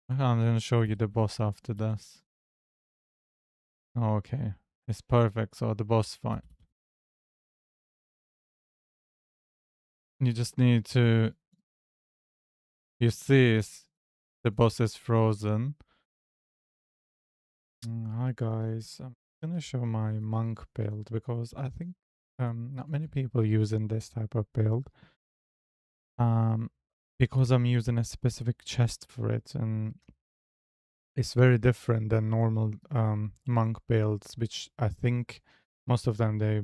I'm gonna show you the boss after this. Okay, it's perfect. So the boss fight. You just need to. You see, the boss is frozen. Hi guys, I'm gonna show my monk build because I think not many people using this type of build. Um, because I'm using a specific chest for it, and it's very different than normal monk builds, which I think most of them they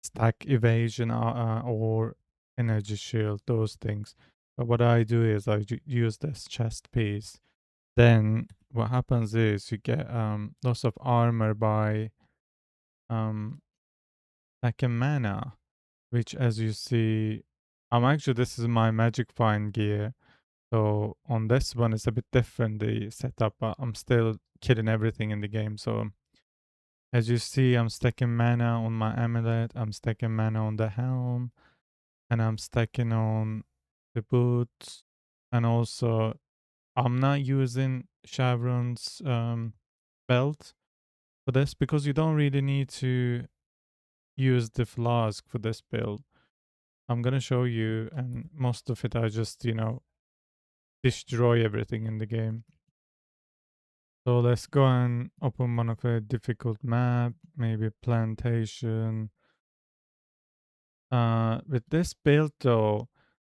stack evasion or energy shield, those things. But what I do is I use this chest piece. Then what happens is you get lots of armor by um stacking mana, which as you see, this is my magic fine gear. So on this one, it's a bit different, the setup, but I'm still killing everything in the game. So as you see, I'm stacking mana on my amulet, I'm stacking mana on the helm, and I'm stacking on the boots. And also, I'm not using Chevron's belt for this because you don't really need to use the flask for this build. I'm gonna show you, and most of it I just, destroy everything in the game. So let's go and open one of a difficult map, maybe plantation. With this build though,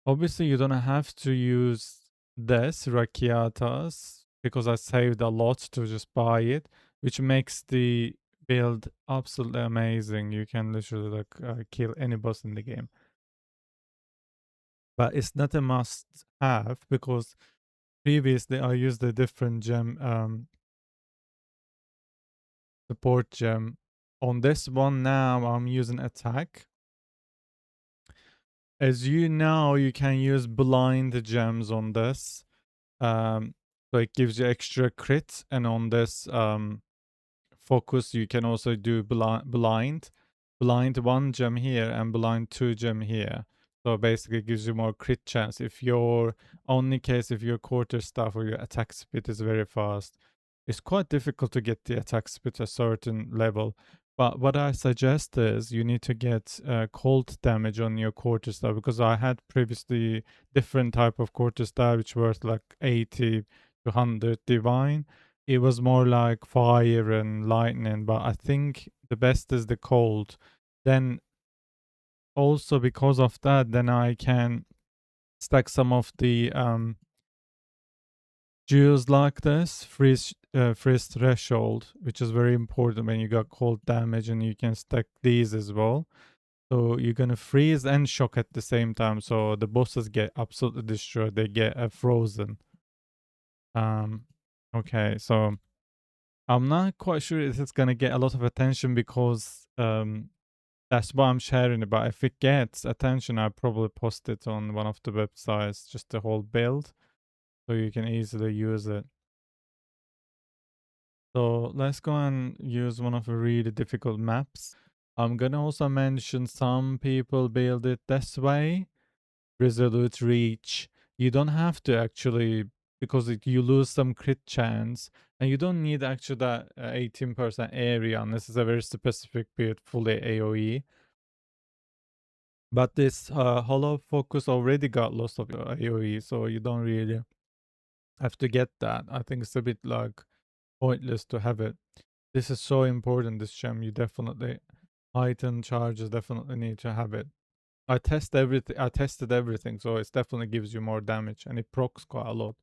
obviously you don't have to use this Rakiatas because I saved a lot to just buy it, which makes the build absolutely amazing. You can literally kill any boss in the game. But it's not a must have because previously I used a different gem support gem. On this one now, I'm using attack. As you know, you can use blind gems on this. So it gives you extra crit, and on this focus, you can also do blind one gem here and blind two gem here. So basically, it gives you more crit chance. If your only case if your quarter staff or your attack speed is very fast, it's quite difficult to get the attack speed to a certain level. But what I suggest is you need to get cold damage on your quarter staff because I had previously different type of quarter staff which worth like 80 to 100 divine. It was more like fire and lightning, but I think the best is the cold. Then also because of that, then I can stack some of the jewels like this, freeze threshold, which is very important when you got cold damage, and you can stack these as well. So you're gonna freeze and shock at the same time. So the bosses get absolutely destroyed. They get frozen. Um, okay, so I'm not quite sure if it's gonna get a lot of attention because that's why I'm sharing it. But if it gets attention, I'll probably post it on one of the websites, just the whole build, so you can easily use it. So let's go and use one of the really difficult maps. I'm gonna also mention some people build it this way. Resolute reach. You don't have to actually because you lose some crit chance, and you don't need actually that 18% area unless it's a very specific build, fully AOE. But this hollow focus already got lots of AOE, so you don't really have to get that. I think it's a bit like pointless to have it. This is so important, this gem. You definitely, heightened charges definitely need to have it. I tested everything, so it definitely gives you more damage and it procs quite a lot.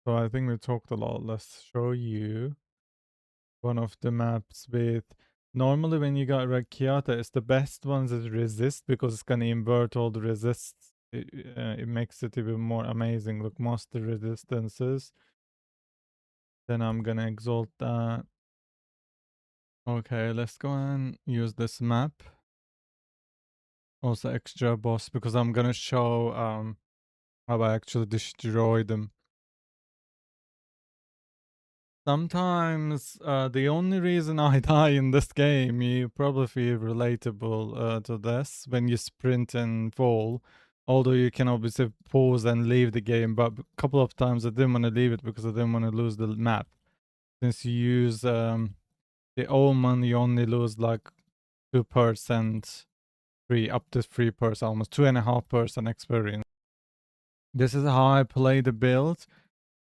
So I think we talked a lot. Let's show you one of the maps with normally when you got Rakiata, it's the best ones is resist because it's gonna invert all the resists. It makes it even more amazing. Look, master resistances. Then I'm gonna exalt that. Okay, let's go and use this map. Also extra boss because I'm gonna show how I actually destroy them. Sometimes the only reason I die in this game, you probably feel relatable to this when you sprint and fall. Although you can obviously pause and leave the game, but a couple of times I didn't want to leave it because I didn't want to lose the map. Since you use the almond, you only lose like 2%, three up to 3%, almost 2.5% experience. This is how I play the build.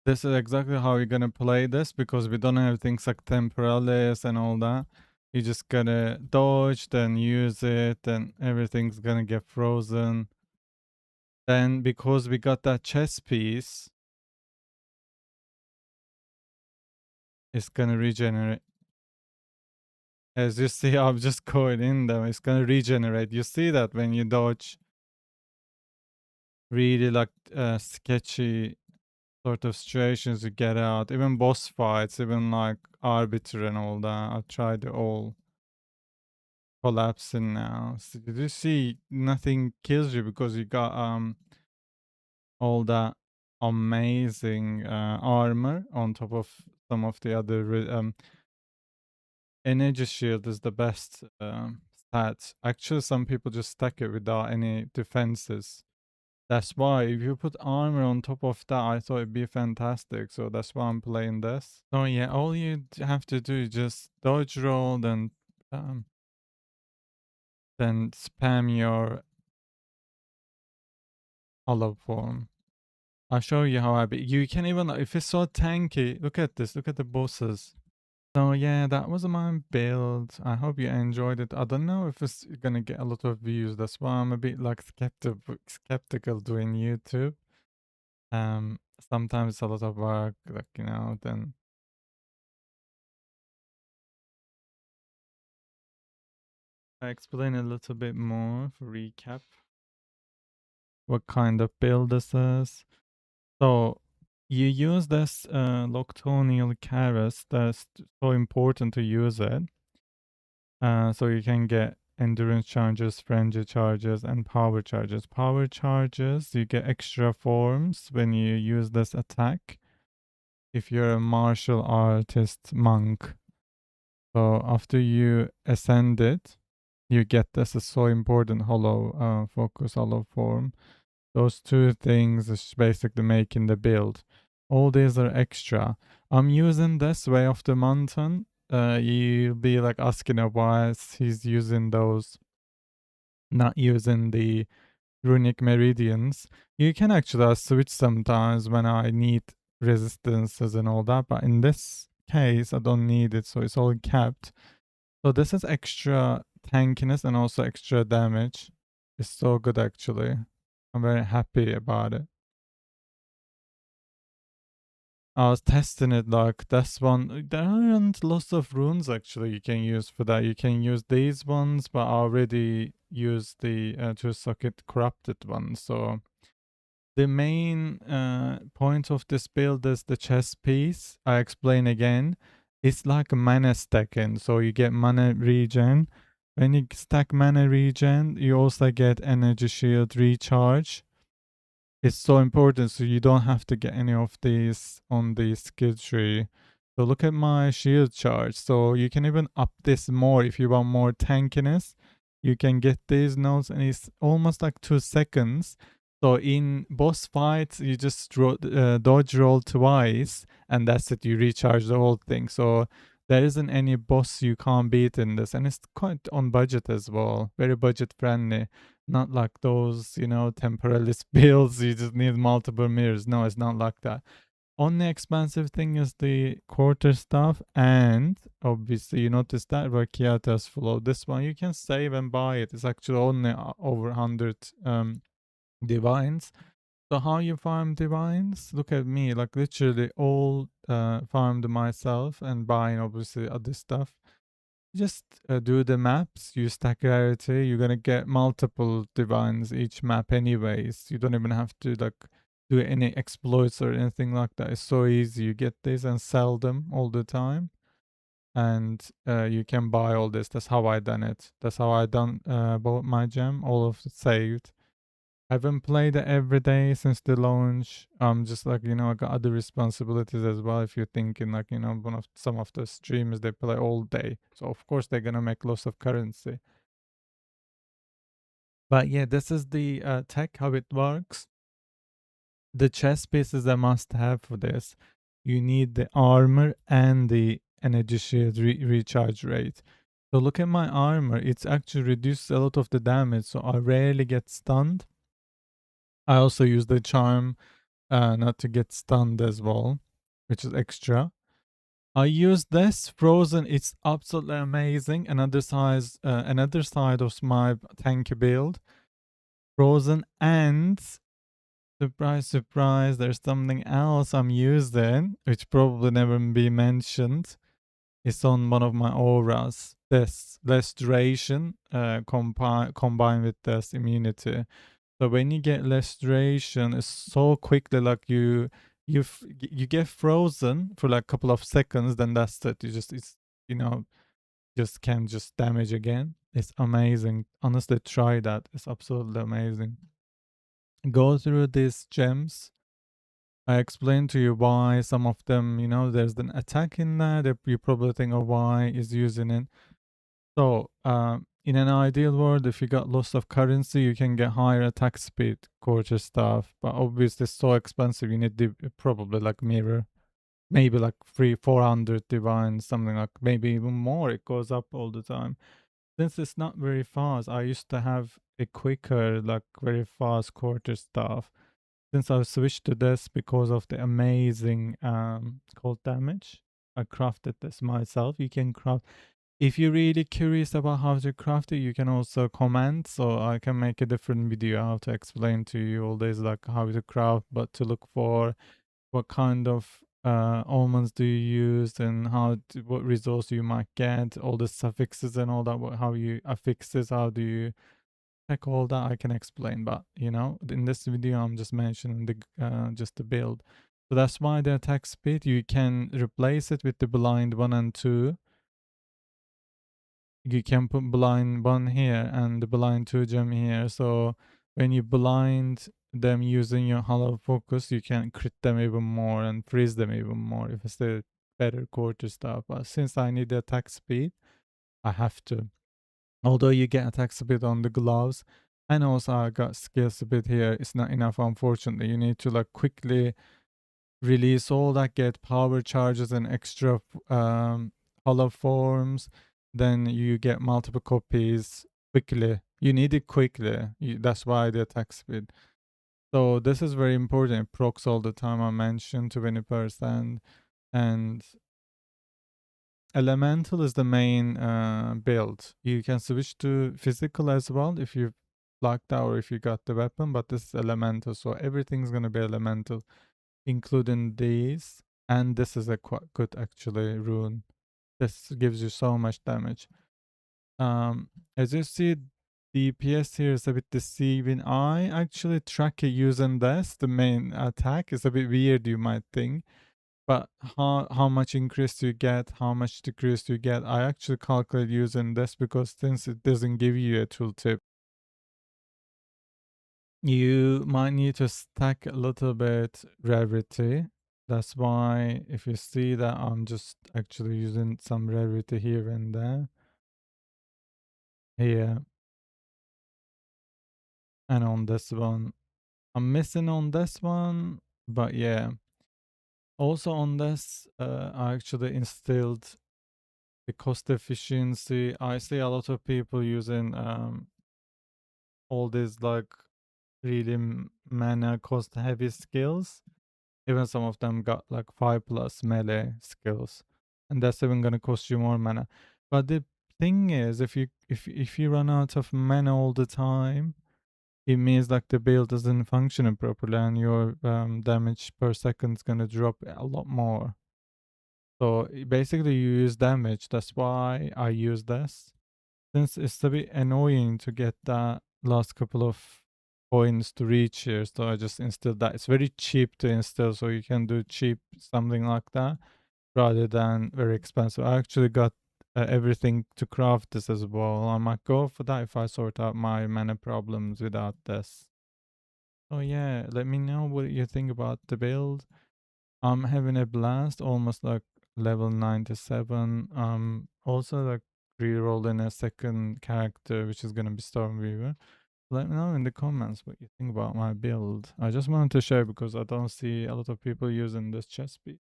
This is exactly how you're gonna play this because we don't have things like temporalis and all that. You just gotta dodge, then use it, and everything's gonna get frozen. Then because we got that chess piece, it's gonna regenerate. As you see, I'm just going in there. It's gonna regenerate. You see that when you dodge really like sketchy sort of situations you get out, even boss fights, even like arbiter and all that. I've tried it all collapsing now. So did you see nothing kills you because you got all that amazing armor on top of some of the other energy shield is the best stat. Actually, some people just stack it without any defenses. That's why if you put armor on top of that, I thought it'd be fantastic. So that's why I'm playing this. So yeah, all you have to do is just dodge roll, then spam your hollow form. I'll show you how I be. You can even if it's so tanky. Look at this. Look at the bosses. So yeah, that was my build. I hope you enjoyed it. I don't know if it's gonna get a lot of views. That's why I'm a bit like skeptical doing YouTube. Sometimes it's a lot of work, like then I explain a little bit more for recap what kind of build this is. So you use this Loctonial Carus. That's so important to use it. So you can get endurance charges, frenzy charges, and power charges. Power charges, you get extra forms when you use this attack. If you're a martial artist monk. So after you ascend it, you get this is so important hollow focus hollow form. Those two things is basically making the build. All these are extra. I'm using this way of the mountain. You'll be like asking why he's using those, not using the runic meridians. You can actually switch sometimes when I need resistances and all that, but in this case, I don't need it, so it's all capped. So this is extra tankiness and also extra damage. It's so good actually. I'm very happy about it. I was testing it like this one. There aren't lots of runes actually you can use for that. You can use these ones, but I already used the two socket corrupted one. So the main point of this build is the chess piece. I explain again. It's like mana stacking. So you get mana regen. When you stack mana regen, you also get energy shield recharge. It's so important so you don't have to get any of these on the skill tree. So look at my shield charge. So you can even up this more if you want more tankiness. You can get these nodes and it's almost like 2 seconds. So in boss fights, you just dodge roll twice and that's it. You recharge the whole thing. So there isn't any boss you can't beat in this. And it's quite on budget as well. Very budget friendly. Not like those, temporalist builds. You just need multiple mirrors. No, it's not like that. Only expensive thing is the quarter stuff, and obviously you notice that Rakiata's flow. This one you can save and buy it. It's actually only over 100 divines. So how you farm divines? Look at me, like literally all farmed myself and buying obviously other stuff. Just do the maps, you stack rarity, you're gonna get multiple divines each map anyways. You don't even have to like do any exploits or anything like that. It's so easy. You get this and sell them all the time. And you can buy all this. That's how I done it. That's how I done bought my gem. All of it saved. I haven't played it every day since the launch. Just like I got other responsibilities as well. If you're thinking like one of some of the streamers they play all day, so of course they're gonna make lots of currency. But yeah, this is the tech how it works. The chest piece is a must have for this. You need the armor and the energy shield recharge rate. So look at my armor. It's actually reduced a lot of the damage, so I rarely get stunned. I also use the charm not to get stunned as well, which is extra. I use this frozen. It's absolutely amazing. Another side of my tanky build, frozen, and surprise, surprise. There's something else I'm using, which probably never be mentioned. It's on one of my auras. This less duration, combined with this immunity. So when you get less duration, it's so quickly like you get frozen for like a couple of seconds, then that's it. You know just can just damage again. It's amazing. Honestly, try that. It's absolutely amazing. Go through these gems. I explained to you why some of them, there's an attack in there that you probably think of why is using it. So, in an ideal world, if you got lots of currency, you can get higher attack speed, gorgeous stuff. But obviously, it's so expensive. You need probably like mirror, maybe like 400 divine, something like maybe even more. It goes up all the time. Since it's not very fast, I used to have a quicker, like very fast quarter stuff. Since I've switched to this because of the amazing cold damage, I crafted this myself. You can craft if you're really curious about how to craft it, you can also comment. So I can make a different video how to explain to you all this, like how to craft, but to look for what kind of almonds do you use and what resource you might get, all the suffixes and all that, how you affixes, how do you check all that. I can explain, but in this video, I'm just mentioning just the build. So that's why the attack speed, you can replace it with the blind 1 and 2. You can put blind 1 here and the blind 2 gem here. So when you blind them using your hollow focus, you can crit them even more and freeze them even more if it's the better quarter stuff. But since I need the attack speed, I have to. Although you get attack speed on the gloves, and also I got skill speed here, it's not enough, unfortunately. You need to like quickly release all that, get power charges and extra hollow forms. Then you get multiple copies quickly. You need it quickly. That's why the attack speed. So this is very important. It procs all the time. I mentioned 20%, and elemental is the main build. You can switch to physical as well if you like that or if you got the weapon, but this is elemental. So everything's gonna be elemental, including these. And this is a quite good actually rune. This gives you so much damage. As you see, DPS here is a bit deceiving. I actually track it using this, the main attack. It's a bit weird, you might think. But how much increase you get, how much decrease you get, I actually calculate using this because since it doesn't give you a tooltip, you might need to stack a little bit rarity. That's why if you see that I'm just actually using some rarity here and there. Here and on this one. I'm missing on this one, but yeah. Also on this, I actually instilled the cost efficiency. I see a lot of people using all these like really mana cost heavy skills. Even some of them got like 5+ melee skills, and that's even gonna cost you more mana. But the thing is, if you run out of mana all the time, it means like the build isn't functioning properly, and your damage per second is gonna drop a lot more. So basically, you use damage. That's why I use this. Since it's a bit annoying to get that last couple of coins to reach here, so I just instilled that. It's very cheap to instill, so you can do cheap something like that rather than very expensive. I actually got everything to craft this as well. I might go for that if I sort out my mana problems without this. Oh yeah, let me know what you think about the build. I'm having a blast, almost like level 97. Also like re-rolling a second character, which is gonna be Stormweaver. Let me know in the comments what you think about my build. I just wanted to share because I don't see a lot of people using this chest piece.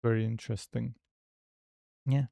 Very interesting. Yeah.